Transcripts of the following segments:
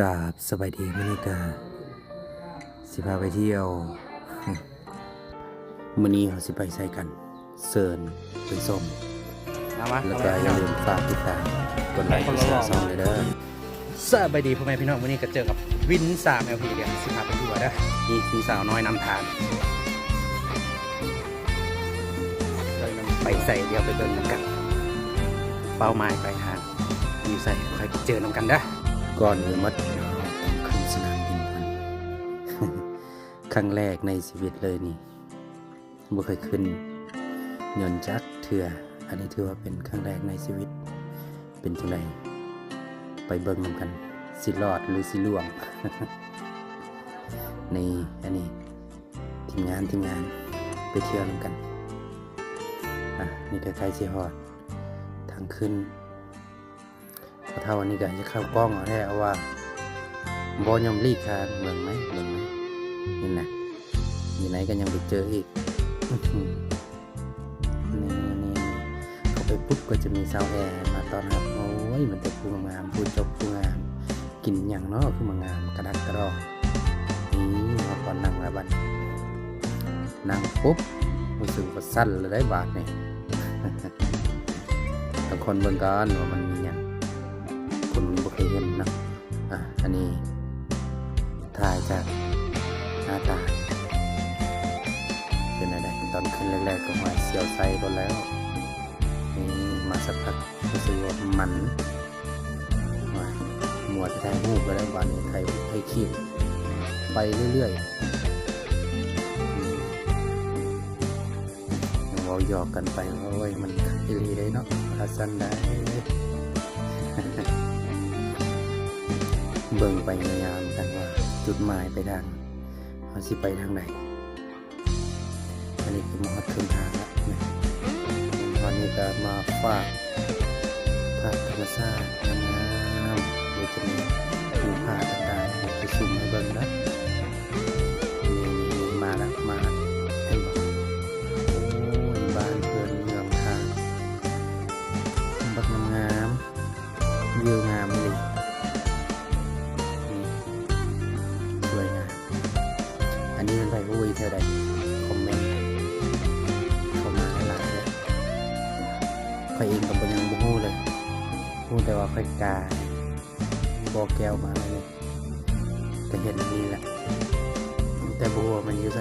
กราบสบายดีมื้อนี้ก็สิพาไปเที่ยวมื้อนี้เราสิไปใส่กันเซิร์นไปส้มแล้วก็อย่าลืมฝากติดตามกดไลค์กดแชร์ช่องเลยเด้อสบายดีพ่อแม่พี่น้องมื้อนี้ก็เจอกับวิน3 LP เดี๋ยวสิพาไปดูเด้อนี่คือสาวน้อยนำทางไปใส่เดี๋ยวไปเดินกันเป้าหมายปลายทางอยู่ใส่ใครไปเจอน้ำกันเด้อก่อนอื่นมัดต้องขึ้นสนามบินก่อนครั้งแรกในชีวิตเลยนี่บ่เคยขึ้นยนต์จักรเถื่ออันนี้ถือว่าเป็นครั้งแรกในชีวิตเป็นจังไดไปเบิ่งนำกันสิรอดหรือสิล่วง ในอันนี้ทีมงานไปเที่ยวนำกันนี่ก็ใกล้สิฮอดทางขึ้นเท่าวันนี้ก็จะเข้ากล้องเอาแท้ว่าบอยอมรีคางเมืองไหมนี่นะอยู่ไหนกันยังไปเจออีกนี่เข้าไปปุ๊บก็จะมีซาวแอร์มาตอนรับโอ้ยมันแต่ผู้งามผู้จบผู้งามกินอย่างเนาะคือมางามกระดักกระดองนี่พอก่อนนั่งแล้วบัดนั่งปุ๊บรู้สึกว่าสั้นเลยได้บาทนี่ แต่คนเบิ่งกันว่ามันมีอย่างคนบ่เคยเห็นนะอันนี้ถ่ายจากหน้าตาเป็นอะไรตอนขึ้นแรกๆก็มาเสียวไซก็แล้วนี่มาสักพักรู้สึกว่ามันหมวดไทยรูปก็ได้บานนี้ไทยขีดไปเรื่อยๆเราหยอกกันไปว่าโอ้ยมันอีหลีได้เนาะอาสันได้ เบิ่งไปพยายามกันว่าจุดหมายไปทางเขาสิไปทางไหนอันนี้คือมาถึงทางแล้วนะตอนนี้ก็มาฝากภาพธรรมชาติงามๆเดี๋ยวจะมีภูผาต่างๆจะสุ่มให้เบิ่งนะนี่มาแล้วเห็นบ่โอ้ยบ้านเพื่อนเมืองทางบักงามวิวงามเลยสวยงามอันนี้มันไปผู้วิเท่าใดคอมเมนต์เข้ามาหลายเลยข้อยเองกับยังบ่ฮู้เลยฮู้แต่ว่าข้อยกาบอกแก้วมาเลยก็เห็นนี่แหละแต่บ่ฮู้ว่ามันอยู่ไส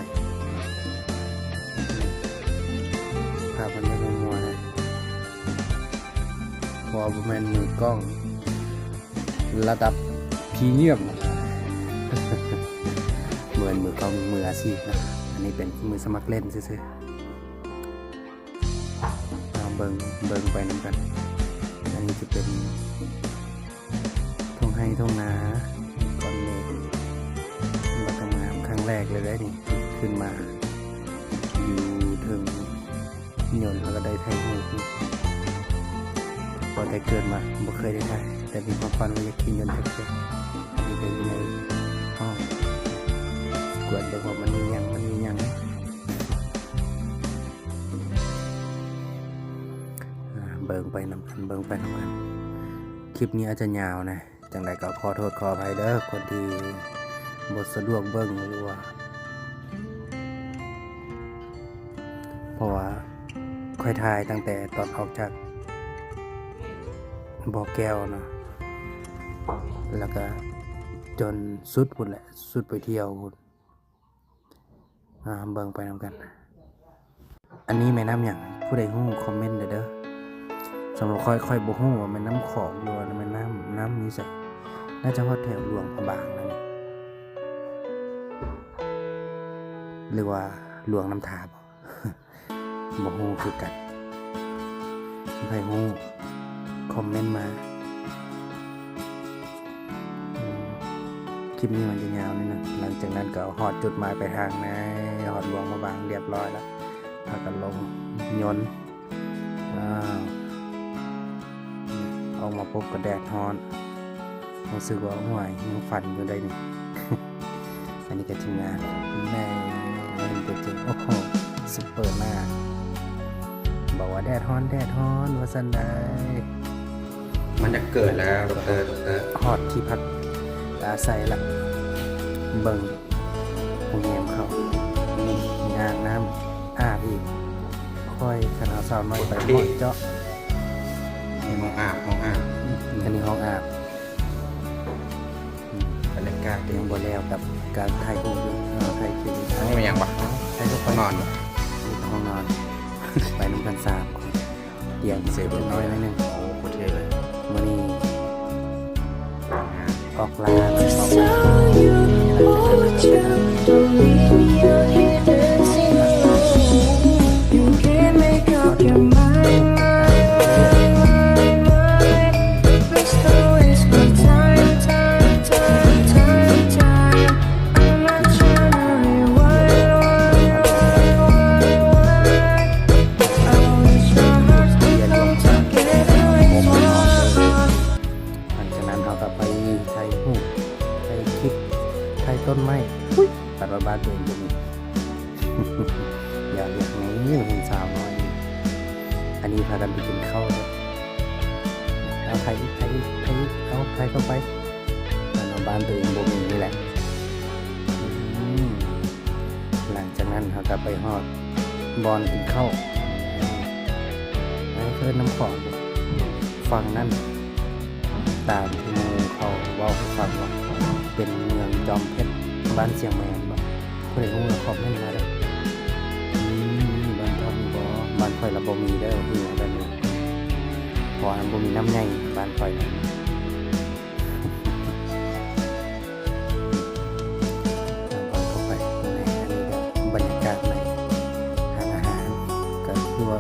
ภาพมันยังมัวๆนะเพราะว่าบ่แม่นมือกล้องระดับพรีเมียมเหมือนมือกล้องมืออาชีพนะอันนี้เป็นมือสมัครเล่นซื่อๆเบิ่งไปนำกันอันนี้จะเป็นทุ่งไร่ทุ่งนาก่อนเมฆมาทำงานครั้งแรกเลยได้นี่ขึ้นมาอยู่ถึงยนต์แล้วก็ได้ถ่ายรูปพอได้เกิดมาบ่เคยได้ถ่ายแต่มีความฝันว่าอยากขี่ยนต์จักรอันนี้ก็อยู่ในห้องกวดดูว่ามันมียังเบิ่งไปนำกันคลิปนี้อาจจะยาวนะจังไรก็ขอโทษขออภัยเด้อคนที่บ่สะดวกเบิ่งหรือว่าเพราะว่าค่อยถ่ายตั้งแต่ตอนออกจากบ่อแก้วเนาะแล้วก็จนสุดพุ่นแหละสุดไปเที่ยวพุ่นเบิ่งไปนำกันอันนี้แม่น้ำอย่างผู้ใดฮู้คอมเมนต์เด้อสำหรับค่อยบ่ฮู้ว่าแม่น้ำของหรือว่าแม่น้ำนี้ใส่น่าจะฮอดแถวหลวงพระบางนั่นนี่หรือว่าหลวงน้ำทาบ่ฮู้คือกันใครฮู้คอมเมนต์มาคลิปนี้มันจะยาวนิดนึงหลังจากนั้นก็หอดจุดหมายไปทางในหอดหลวงพระบางเรียบร้อยแล้วพากันลงยนต์ออกมาพบกับแดดฮอนรู้สึกว่าห่วยยังฝันอยู่ได้นี่ อันนี้ก็ทีมงานแม่เห็นตัวจริงโอ้โหซุปเปอร์มากบอกว่าแดดฮอนว่าสันได้มันจะเกิดแล้วดรหอดที่พัก ตาใสละเบิ่งโรงแรมเขามีอ่างน้ำอาบอีกค่อยคณะสาวน้อยไปหอดเจาะ นี่ห้องอาบอันนี้ห้องอาบบ รรยากาศดี ยังบ่แล้วกับการถ่ายรูปอยู่ถ่ายคลิป อันนี้มันยังปะ ถ่ายรูป ห้องนอนปะ นี่ห้องนอน ไปนำกัน3 คนเตียงเสียน้อยนิดนึง โอ้โหเท่เลย มื้อนี้ออกลา Saw you hold you, don't leave me out here dancing alone. You can't make up your mind. Let's not waste my time. I'm not trying to rewind. I wish our hearts could come together as one. หลังจากนั้นเราก็ไปถ่ายรูปถ่ายคลิปถ่ายต้นไม้อุ๊ยปัดว่าบ้านตัวเองบ่มี อย่าเรียกนี้เห็นสาวน้อย อันนี้พากันไปกินข้าวเลยเอาถ่ายเอาถ่ายเข้าไปแล้วเอาบ้านตัวเองบ่มีนี่แหละอืมหลังจากนั้นเราก็ไปฮอดบอนกินข้าวอันนี้คือน้ำของฟังนั่น ตามที่หมู่เขาเว้าให้ฟังว่าเป็นเมืองจอมเพชรบ้านเชียงแมนบ่ผู้ใดฮู้ก็คอมเมนต์มาเด้อบ้านเฮามีบ่บ้านข่อยละบ่มีเด้อคือแบบนี้เพราะอันบ่มีน้ำใหญ่บ้านข่อยน่ะบ้านเข้าไปข้างในอันนี้ก็บรรยากาศในร้านอาหารก็คือว่า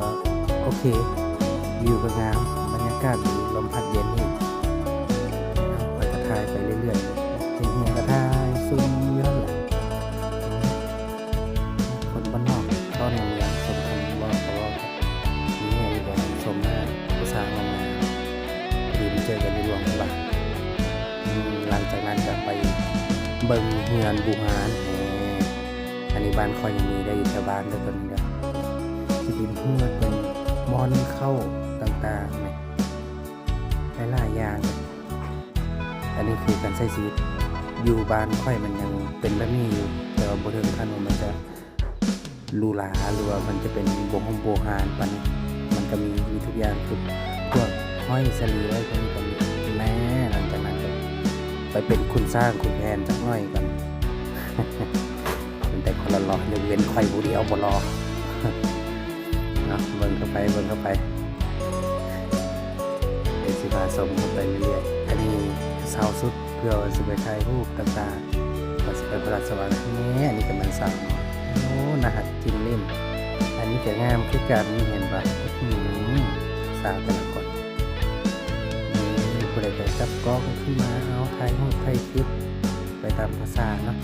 โอเควิวก็งามบรรยากาศดีลมพัดเย็นอีก ไปกระทายไปเรื่อยๆเห็นเหียกระทายซุ่มเยอะแหละคนบ้านนอกก็ในเมืองสมคำว่าเขาว่ามีเหียอยู่บ่สมหน้าภาษางงานดีมาเจอกันในหลวงบ้านหลังจากนั้นก็ไปเบิ่งเฮือนบูฮานอันนี้บ้านคอยยังมีได้อยู่แถวบ้านด้วยตอนนี้เด้อที่ดินเฮือนเป็นมอนเข้าต่างๆเนี่ยหลายๆอย่าง อันนี้คือการใช้ชีวิตอยู่บ้านค่อยมันยังเป็นแบบนี้อยู่แต่ว่าบ่ถึงขั้นว่ามันจะหรูหราหรือว่ามันจะเป็นโบราณปานนี้มันก็มีทุกอย่างคือพวกห้อยสลีไว้พวกนี้ก็มีแม่หลังจากนั้นก็ไปเป็นคุณสร้างคุณแผนจักหน่อยกัน เป็นแต่คนละรอยกเว้นค่อยผู้เดียวบ่รอ เนาะเบิ่งเข้าไปเดี๋ยวสิพาชมเข้าไปเรื่อยๆอันนี้เสาสุดเพื่อสิไปถ่ายรูปต่างๆก็สิไปพระราชวังนี่อันนี้ก็มันสาวโอ้นะฮัดจริงเล่มอันนี้ก็งามคือกันเห็นบ่สาวแต่ละคนนี่ผู้ใดก็จับกล้องขึ้นมาเอาถ่ายรูปถ่ายคลิปไปตามภาษาเนาะ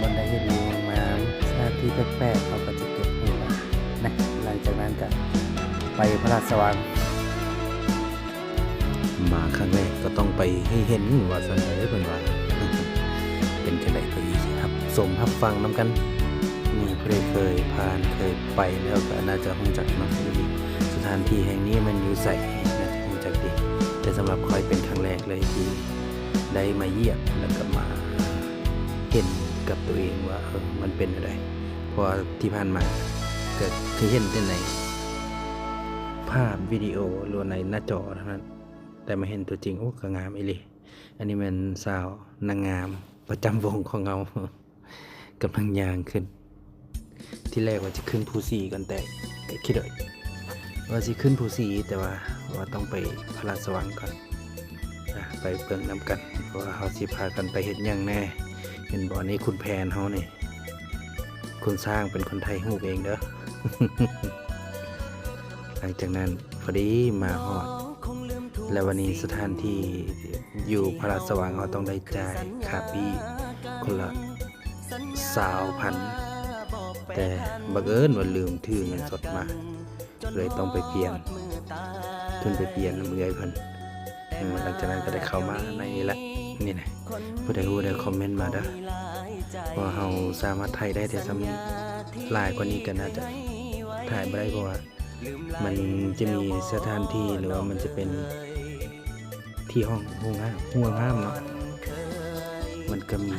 บนได้เห็นวิวงามสถานที่แปลกๆเขาก็จะเก็บไว้นะหลังจากนั้นก็ไปพระราชวังมาครั้งแรกก็ต้องไปให้เห็นว่าสันไดเพิ่นว่า เป็นจังได๋ก็อีสิครับสมรับฟังนํกันมีผู้ใดเคยผ่านเคยไปแล้วก็น่าจะรู้จักเนาะดีสถานที่แห่งนี้มันอยู่ไสน่าจะรู้จักดีแต่สำหรับข้อยเป็นครั้งแรกเลยที่ได้มาเยี่ยมแล้วก็มาเห็นกับตัวเองว่ามันเป็นอะไรเพราะที่ผ่านมาก็คือเห็นแต่ในภาพวิดีโอหรือในหน้าจอเท่านั้นแต่มาเห็นตัวจริงโอ้ก็งามอีหลีอันนี้มันสาวนางงามประจำวงของเรา กำลังย่างขึ้นที่แรกว่าจะขึ้นภูสีกันแต่คิดว่าสิขึ้นภูสีแต่ว่าต้องไปพระราชวังก่อนไปเบิ่งนำกันเพราะว่าเขาสิพากันไปเห็นอย่างแน่เห็นบ่อนี้คุณแผนเขานี่คุณสร้างเป็นคนไทยฮู้เองเด้อ หลังจากนั้นพอดีมาฮอดและวันนี้สถานที่อยู่พระราชวังเขาต้องได้จ่ายค่าปีคนละ20,000แต่บังเอิญว่าลืมถือเงินสดมาเลยต้องไปเปลี่ยนขึ้นไปเปลี่ยนน้ำเงยเพิ่นหลังจากนั้นก็ได้เข้ามาในนี้ละนี่นะผู้ใดรู้ได้คอมเมนต์มาเด้อว่าเราสามารถถ่ายได้แต่ซ้ำหลายกว่านี้ก็น่าจะถ่ายบ่ได้เพราะว่ามันจะมีสถานที่หรือว่ามันจะเป็น ที่ห้องห่วงห้ามเนาะมันก็มี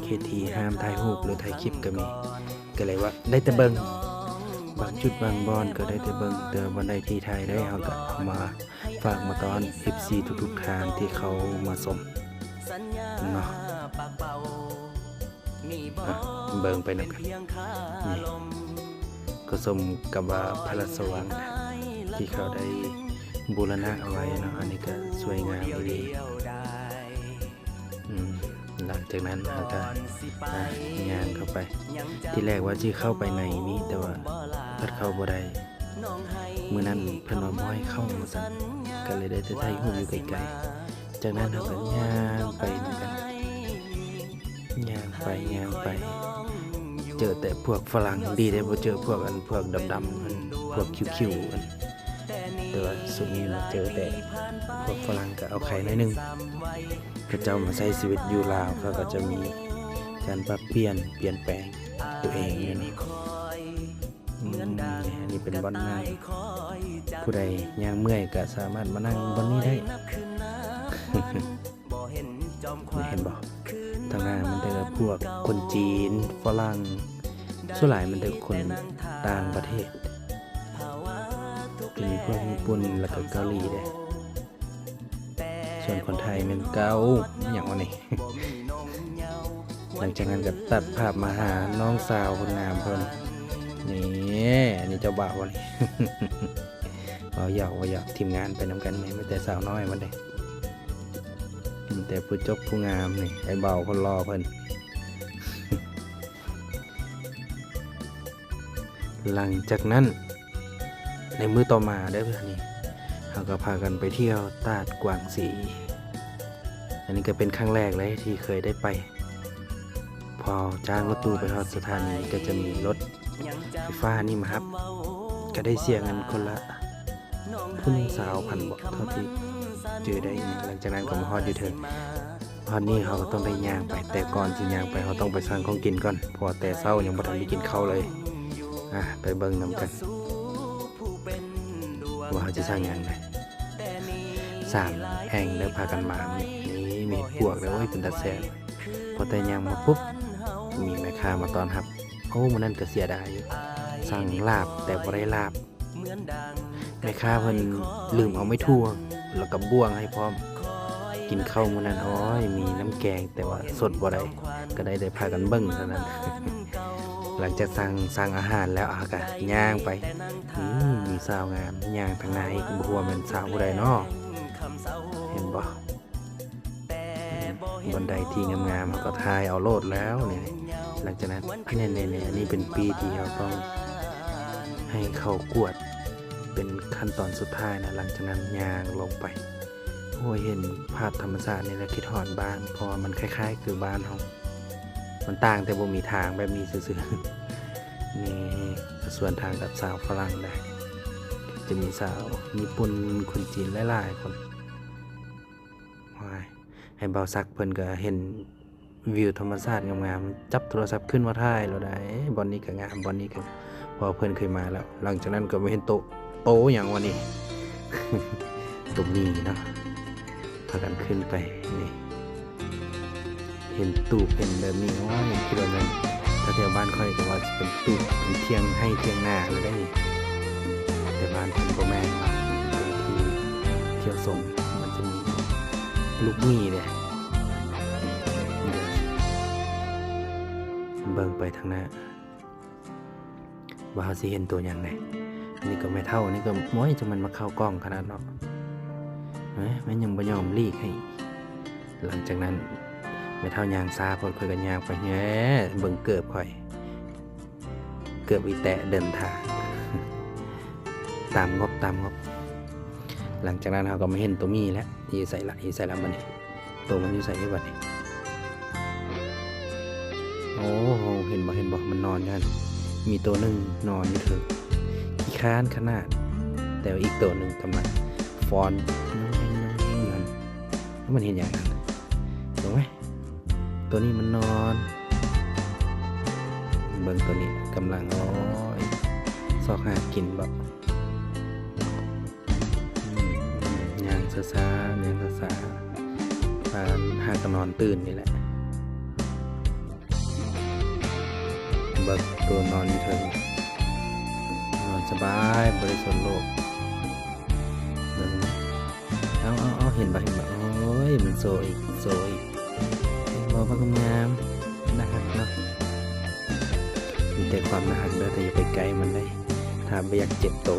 เคทีห้ามถ่ายรูปหรือถ่ายคลิปก็มีก็เลยว่าได้แต่เบิ่งบางจุดบางบอนก็ได้แต่เบิ่งแต่บ่ได้ที่ถ่ายได้เฮาก็เอามาฝากมาตอน FC ทุกๆทานที่เขามาชมเนาะเบิ่งไปนำกันนี่ก็สมกับว่าพระราชสวังที่เขาได้บูรณะเอาไว้เนาะอันนี้ก็สวยงามดีหลังจากนั้นเราก็งานเข้าไปที่แรกว่าที่เข้าไปในนี้แต่ว่าเพิ่นเข้าบ่ได้มื้อนั้นเพิ่นว่าบ่ให้เข้าว่าซั่นก็เลยได้แต่ถ่ายรูปอยู่ไกลๆจากนั้นเราก็ย่างไปเหมือนกันย่างไปเจอแต่พวกฝรั่งดีได้บ่เจอพวกพวกดำๆมันพวกคิ้วๆมันแต่ว่าสุดนี้มาเจอแต่พวกฝรั่งก็เอาไข่หน่อยนึงเขาเจ้ามาใช้ชีวิตอยู่ลาวเขาก็จะมีการปรับเปลี่ยนแปลงตัวเองเนี่ยนะอันนี้เป็นบ่อนนั่งผู้ใดย่างเมื่อยก็สามารถมานั่งบ่อนนี้ได้ เห็นบ่ทางหน้ามันแต่พวกคนจีนฝรั่งส่วนหลายมันแต่คนต่างประเทศจะมีพวกญี่ปุ่นแล้วก็เกาหลีด้วยส่วนคนไทยมันเกาอย่างวันนี้ หลังจากนั้นก็ตัดภาพมาหาน้องสาวคนงามเพิ่นนี่อันนี้เจ้าบ่าววันนี้ ว่าอยากทีมงานไปนำกันไม่แต่สาวน้อยมันเลยแต่ผู้จบผู้งามนี่ไอ้เบาคนรอเพิ่น หลังจากนั้นในมื้อต่อมาได้เพื่อนนี่เราก็พากันไปเที่ยวตาดกวางสีอันนี้ก็เป็นครั้งแรกเลยที่เคยได้ไปพอจ้างรถตู้ไปทอดสถานีก็จะมีรถไฟฟ้านี่มาครับก็ได้เสียเงินคนละพุ่นสาวพันบอกเท่าที่เจอได้หลังจากนั้นก็มาฮอดอยู่เถิงฮอดนี่เขาก็ต้องได้ย่างไปแต่ก่อนสิย่างไปเขาต้องไปสั่งของกินก่อนพอแต่เช้ายังบ่ทันได้กินข้าวเลยไปเบิ่งนำกันว่าเขาจะสร้างงานไหน3แห่งได้พากันมานี่มีพวกแล้วเป็นตาแซ่บพอแต่ย่างมาปุ๊บมีแม่ค้ามาต้อนรับมื้อนั้นก็เสียดายอยู่สั่งลาบแต่บ่ได้ลาบแม่ค้าเพิ่นลืมเอาไม้ทั่วแล้วก็บ่วงให้พร้อมกินข้าวมื้อนั้นมีน้ำแกงแต่ว่าสดบ่ได้ก็ได้พากันเบิ่งเท่านั้น หลังจากสั่งอาหารแล้วก็ย่างไปมีสาวงามย่างทางในบ่ฮู้ว่าแม่นสาวผู้ใดเนาะเห็นบ่บันไดที่งามๆก็ถ่ายเอาโลดแล้วนี่หลังจากนั้นนี่อันนี้เป็นปีที่เราต้องให้เขากวดเป็นขั้นตอนสุดท้ายนะหลังจากนั้นย่างลงไปเห็นภาพธรรมชาตินี่แล้วคิดฮอดบ้านเพราะมันคล้ายๆคือบ้านเฮามันต่างแต่บ่มีทางแบบนี้ซื่อๆนี่ส่วนทางกับสาวฝรั่งได้จะมีสาวญี่ปุ่นคนจีนหลายๆคนให้เบาซักเพิ่นก็เห็นวิวธรรมชาติงามๆจับโทรศัพท์ขึ้นมาถ่ายแล้วได้บอนนี้ก็งามบอนนี้ก็พอเพิ่นเคยมาแล้วหลังจากนั้นก็ไม่เห็นโตอย่างวันนี้ ตรงนี้เนาะพากันขึ้นไปนี่เห็นตูบเป็นแบบนี้คิดว่ามันถ้าแถวบ้านค่อยก็ว่าเป็นตูบเป็นเทียงให้เทียงหน้าเลยได้แต่บ้านเพิ่นบ่แม่นว่าเป็นที่เที่ยวชมมันจะมีลูกมีเนี่ยเบิ่งไปทางหน้าว่าเขาสิเห็นตัวอย่างไรนี่ก็ไม่เท่านี่ก็ม้อยจะมันมาเข้ากล้องขนาดเนาะมันยังบ่ยอมลีกให้หลังจากนั้นไม่เท่ายางซาพอค่อยกันยางไปแง่เบิ่งเกือบค่อยเกือบอีแตะเดินทาง ตามงบหลังจากนั้นเขาก็ไม่เห็นตัวมีแล้วที่ใส่ละมันนี่ตัวมันอยู่ใส่ที่บัดนี่เห็นบ่มันนอนกันมีตัวหนึ่งนอนอยู่เถอะขี้ค้านขนาดแต่อีกตัวหนึ่งกำลังฟ้อนน้องแห้งนั่นแล้วมันเห็นอย่างนั้นถูกไหมตัวนี้มันนอนเบิ่งตัวนี้กำลังซอกหากินบ่ย่าง ซาๆเลี้ยงซาๆหากนอนตื่นนี่แหละเบิกตัวนอนอยู่เถิงนอนสบายบริสุทธิ์โลกเบิ่งเอาเห็นบ่โอ้ยมันโซอีกเห็นบ่ว่างามน่ารักเนาะมีแต่ความน่ารักเด้อแต่อย่าไปไกลมันเลยถ้าไม่อยากเจ็บโต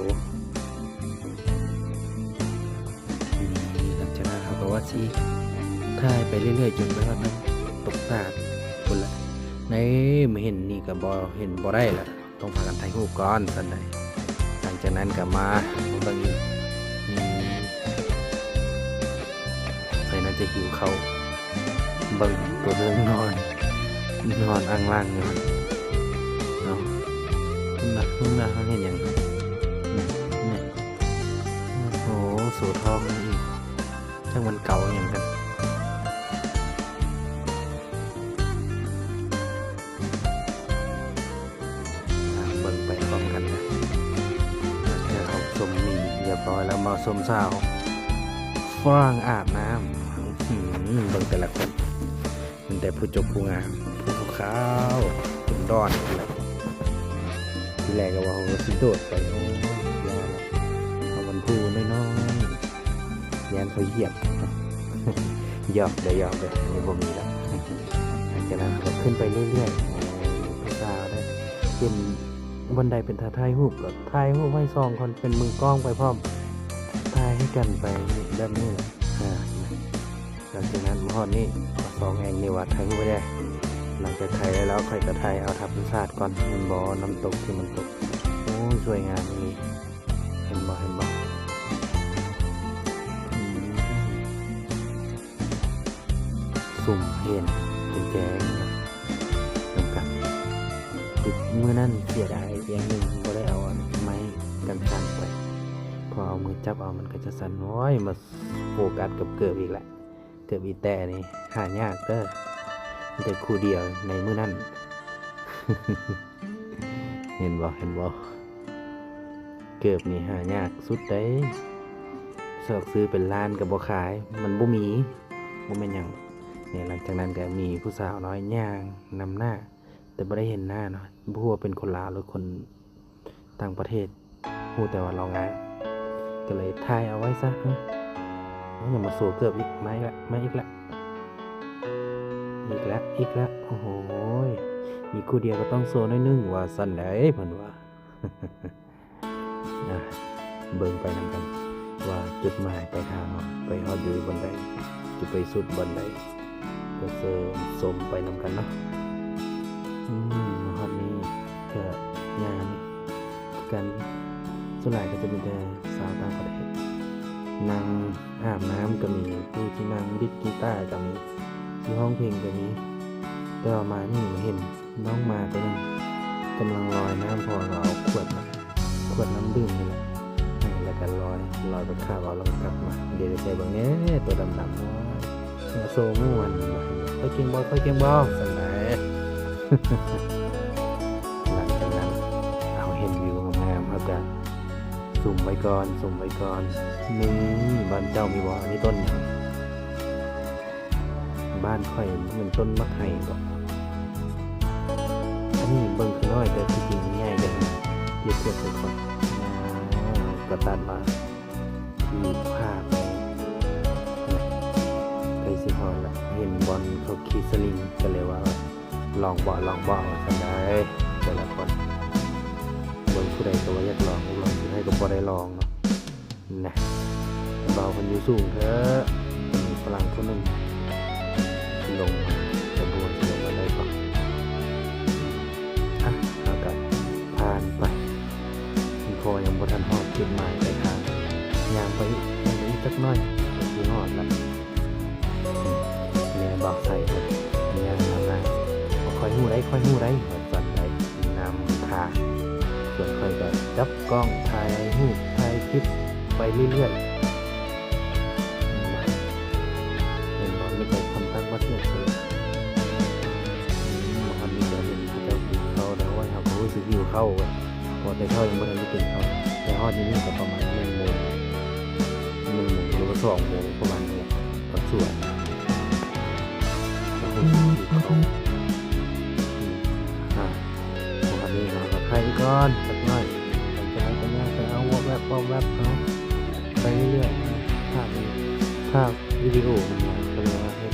หลังจากนั้นเขาก็ว่าสิถ่ายไปเรื่อยๆจนไปว่ามันตกตาคนละในไม่เห็นนี่ก็บ่เห็นบ่ได้ละต้องพากันถ่ายรูปก่อนสันใดหลังจากนั้นก็มาเบิ่งอีกใส่น่าจะหิวเขาเบิ่งตัวเรื่องนอนอ่างล่างอยู่เนาะขึ้นมาเขาเห็นอย่างนี่โอ้โหโสทองอีกช่างมันเก่าอย่างกันเบิ่งไปพร้อมกันนะเดี๋ยวเขาชมมีเรียบร้อยแล้วมาชมสาวฝรั่งอาบน้ำเบิ่งแต่ละคนมันแต่ผู้จบผู้งามผู้ขาวผู้ดอนอะไรที่แรกก็ว่าเขาสิโดดไปโอ้ยยาละเขามันพูน้อยๆยันเขาเหยียบหยอกเลยนี่บ่มีแล้วหลังจากนั้นก็ขึ้นไปเรื่อยๆผู้สาวได้เป็นบันไดเป็นถ่ายรูปกับถ่ายรูปให้ซองคนเป็นมือกล้องไปพร้อมถ่ายให้กันไปแบบนี้แหละหลังจากนั้นพอนี่ซองแองนี่ว่าถ่ายรูปไปได้หลังจากถ่ายแล้วค่อยกระถ่ายเอาธรรมชาติก่อนมันบ่อน้ำตกที่มันตกโอ้สวยงามนี่เห็นบ่สุ่มเห็นเป็นแจ้งเหมือนกันคือเมื่อนั้นเสียดายอย่างหนึ่งก็ได้เอาไม้กันสั่นไปพอเอามือจับเอามันก็จะสั่นน้อยมาโฟกัสกับเกือบอีกละเกือบอีแต่นี่หายากเด้อมีแต่คู่เดียวในมื้อนั้น เห็นบ่เกือบนี่หายากสุดเด้สอกซื้อเป็นล้านกับบ่ขายมันบ่มีบ่แม่นหยังเนี่ยหลังจากนั้นก็มีผู้สาวน้อยย่างนำหน้าแต่บ่ได้เห็นหน้าเนาะบ่ฮู้ว่าเป็นคนลาวหรือคนต่างประเทศฮู้แต่ว่าเรางามก็เลยถ่ายเอาไว้ซะอย่ามาโซเกือบอีกมาอีกแล้วโอ้โหมีคู่เดียวก็ต้องโซน้อยนึงว่าสั่นได้เพิ่นว่า เบิ่งไปนำกันว่าจุดหมายปลายทางไปฮอดอยู่บนใดจะไปสุดบนใดก็เสริมสมไปนำกันเนาะฮอดนี้ก็งานกันส่วนใหญ่ก็จะมีแต่สาวต่างประเทศนั่งอาบน้ำก็มีผู้ที่นั่งดิดกีตาร์ก็มีที่ห้องเพลงก็มีแต่ว่ามานี่เห็นน้องมาตัวนึงกำลังลอยน้ำพอเราเอาขวดน้ำดื่มนี่แหละแล้วก็ลอยไปข้าวเอาแล้วกลับมาเดี๋ยวใจบางนี้ตัวดำๆว่าโซม่วนค่อยเก่งบอสันไหน หลังจากนั้นเอาเห็นวิวงามๆครับกันสุ่มไว้ก่อนนี่บ้านเจ้ามีบ่อนี่ต้นอย่างบ้านค่อยมันต้นมะไห่บ่อันนี้เบิ่งคือน้อยแต่ที่จริงง่ายเลยเทียบกันก่อนก็ตัดมาที่ภาพไปสิฮอดละเห็นบอลเขาขี่สลิงก็เลยว่าลองบ่สันได้แต่ละคนเบิ่งผู้ใดก็ว่าอยากลองผู้ให้ก็บ่ได้ลองเนาะนะเบาคนอยู่สูงเถอะมีฝรั่งคนนึงลงจะบวนลงมาได้ปะเอากลับผ่านไปพอยังบ่ทันฮอดจุดหมายปลายทางย่างไปอีกสักหน่อยถึงฮอดแล้วแม่บอกใส่หมดย่างทำหน้าค่อยหู้ได้สั่นได้นำทางส่วนค่อยก็จับกล้องถ่ายรูปถ่ายคลิปไปเรื่อยๆเห็นบอลนี่เป็นคนตั้งประเทศเลยบอลนี่จะเห็นที่เจ้ากินเขาแล้วว่าเขารู้สึกหิวเข้าเลยพอแต่เขายังไม่ทันได้กินเขาแต่ฮอดนี้ก็ประมาณ1 โมงหรือว่า 2 โมงประมาณนี้ตอนสวยแล้วก็เขาวันนี้เราก็ไทยก่อนสักหน่อยไปจะได้ไปเอาวอลแวบเอาไปเรื่อยๆภาพวิดีโอมันมาก็เลยว่าให้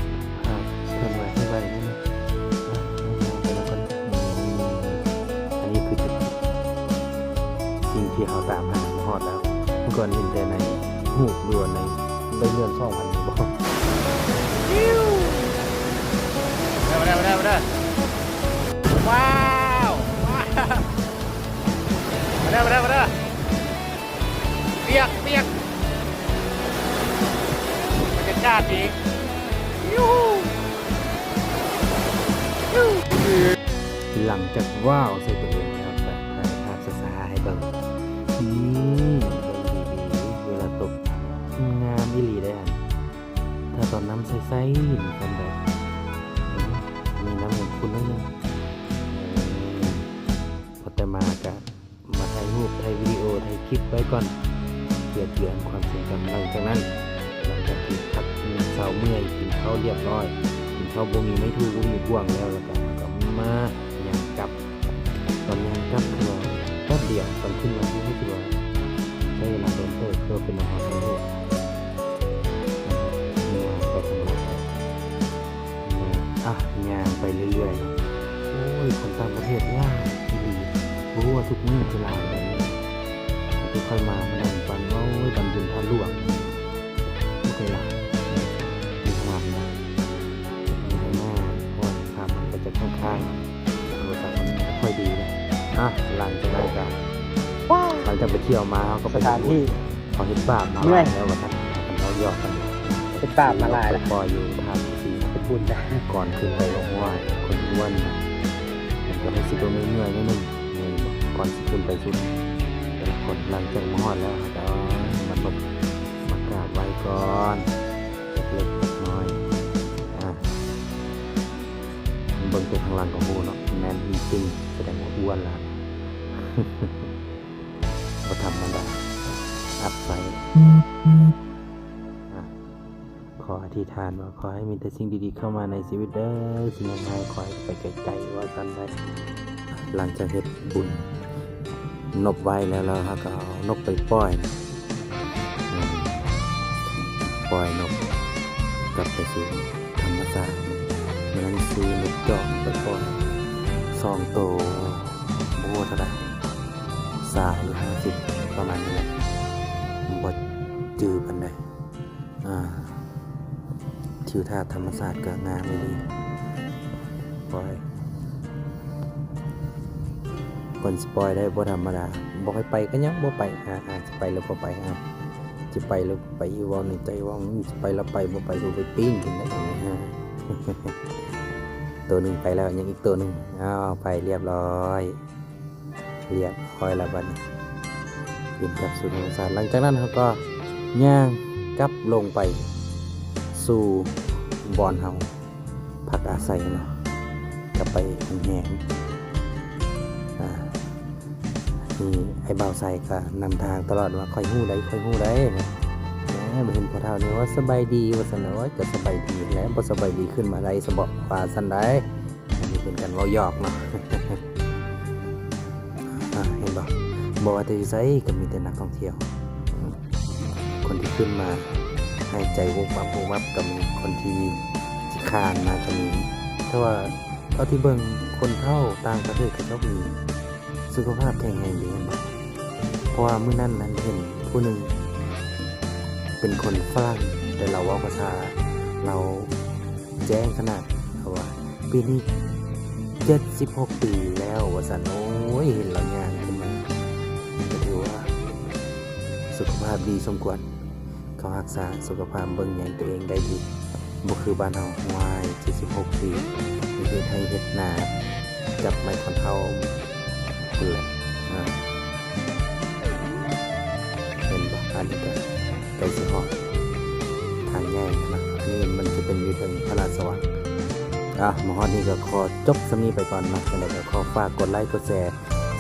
ภาพเคลื่อนไหวให้ไวนี่นะไปแล้วกันอันนี้คือสิ่งที่เขาตามหาฮอดแล้วเมื่อก่อนเห็นแต่ในหูดวนในใบเงิน2,000บอกมาได้ว้าวมาได้เปียกบรรยากาศดีหลังจากว้าวใส่ตัวเองแล้วก็ถ่ายภาพสาๆให้เบิ่งเวลาตกงามอีหลีได้อันถ้าตอนน้ำใสๆหินกันแบบมีน้ำอย่างคุณนิดนึงพอแต่มาถ่ายรูปถ่ายวิดีโอถ่ายคลิปไว้ก่อนเพื่อเตือนความทรงจำหลังจากนั้นหลังจากที่พักเช้าเมื่อยกินข้าวเรียบร้อยกินข้าวบ่มีไม่ถูกบ่มีบ่วงแล้วก็มายังกลับตอนยังกลับคือว่าแป๊บเดียวตอนขึ้นมาที่ให้ถือว่าใช้เวลาโดนเปิดเพื่อเป็นอาหารให้ลูกไปทำงานย่างไปเรื่อยๆโอ้ยคนต่างประเทศล่าที่ดีรู้ว่าทุกมื้อเวลาแบบนี้ที่ค่อยมานั่งปันว่าโอ้ยบันบุญท่าหลวงไม่เคยหลับมีงานนะมีหน้าเพราะภาพมันก็จะข้างๆโทรศัพท์มันไม่ค่อยดีนะหลังจากนั้นก็หลังจากไปเที่ยวมาเขาก็ไปที่เขาเห็นบาปมาแล้วว่าท่านเขาหยอกกันเป็นบาปมาลายแล้วปล่อยอยู่ทางสีเป็นบุญได้ก่อนขึ้นไปลงไหว้คนอ้วนมันก็ให้สิบตัวเมื่อยนิดนึงก่อนขึ้นไปสุดแต่คนหลังจากมอดแล้วก็มากราบไหว้ก่อนเล็กๆน้อยเบิ่งเป็นทางหลังของบูเนาะแน่นจริงแสดงว่าอ้วนแล้วก็ทำมันได้อัพไซด์ขออธิษฐานว่าขอให้มีแต่สิ่งดีๆเข้ามาในชีวิตเด้อสิ่งง่ายๆขอให้ไปไกลๆว่ากันได้หลังจากเฮ็ดบุญนบไว้แล้วเราก็เอานกไปปล่อยนกกลับไปสู่ธรรมชาติมันนั้นซื้อนกจอกไปปล่อย2 ตัวโอ้เท่าไหร่30 หรือ 50ประมาณนี้แหละบ่จือปันใดทิวทัศน์ธรรมศาสตร์ก็งามดีปล่อยคนสปอยได้บ่ธรรมดาบอกให้ไปก็ยังบ่ไปจะไปแล้วบ่ไปจะไปแล้วไปอีวอลในใจว่าจะไปแล้วไปบ่ไปดูไปปิ้งกินได้ตัวหนึ่งไปแล้วยังอีกตัวหนึ่งไปเรียบร้อยแล้วบัดนี้ขึ้นกลับสู่ธรรมศาสตร์หลังจากนั้นเขาก็ย่างกลับลงไปสู่บอนเฮาพักอาศัยเนาะกลับไปแห้งนี่ไอ้บ่าวใส่ก็นำทางตลอดว่าค่อยหู้ได้นะบ่เห็นพอเท่านี้ว่าสบายดีว่าซั่นว่าจะสบายดีแล้วบ่สบายดีขึ้นมาได้สบว่าซั่นได้อันนี้เป็นการเว้าหยอกเนาะ เห็นบ่ว่าแต่อยู่ไสก็มีแต่นักท่องเที่ยวคนที่ขึ้นมาให้ใจวุบวับก็มีคนที่คานมาก็มีแต่ว่าเท่าที่เบิ่งคนเฒ่าต่างประเทศก็ชอบมีสุขภาพแข็งแรงดีบ่เพราะว่ามื้อนั้นเห็นผู้หนึ่งเป็นคนฝรั่งแต่เราเว้าภาษาเราแจ้งขนาดว่าปีนี้76 ปีแล้วว่าซั่นโอ้ยเห็นแล้วย่างขึ้นมาก็ถือว่าสุขภาพดีสมควรเขารักษาสุขภาพเบิ่งแยงตัวเองได้ดีบ่คือบ้านเฮาหวาย76 ปีนี่คือให้เฮ็ดหน้าจับไม้คอนเท่าพุ่นแหละเห็นบ่อันนี้ก็ใกล้สิฮอดทางแยกนะอันนี้มันจะเป็นอยู่ทางพระราชสวัสดิ์มฮอดนี้ก็ขอจบสำนี้ไปก่อนนะจังได๋ก็ขอฝากกดไลค์กดแชร์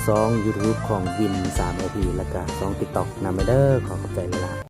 2 YouTube ของวิน3 AP แล้วก็2 TikTok นำไปเด้อขอขอบใจหลาย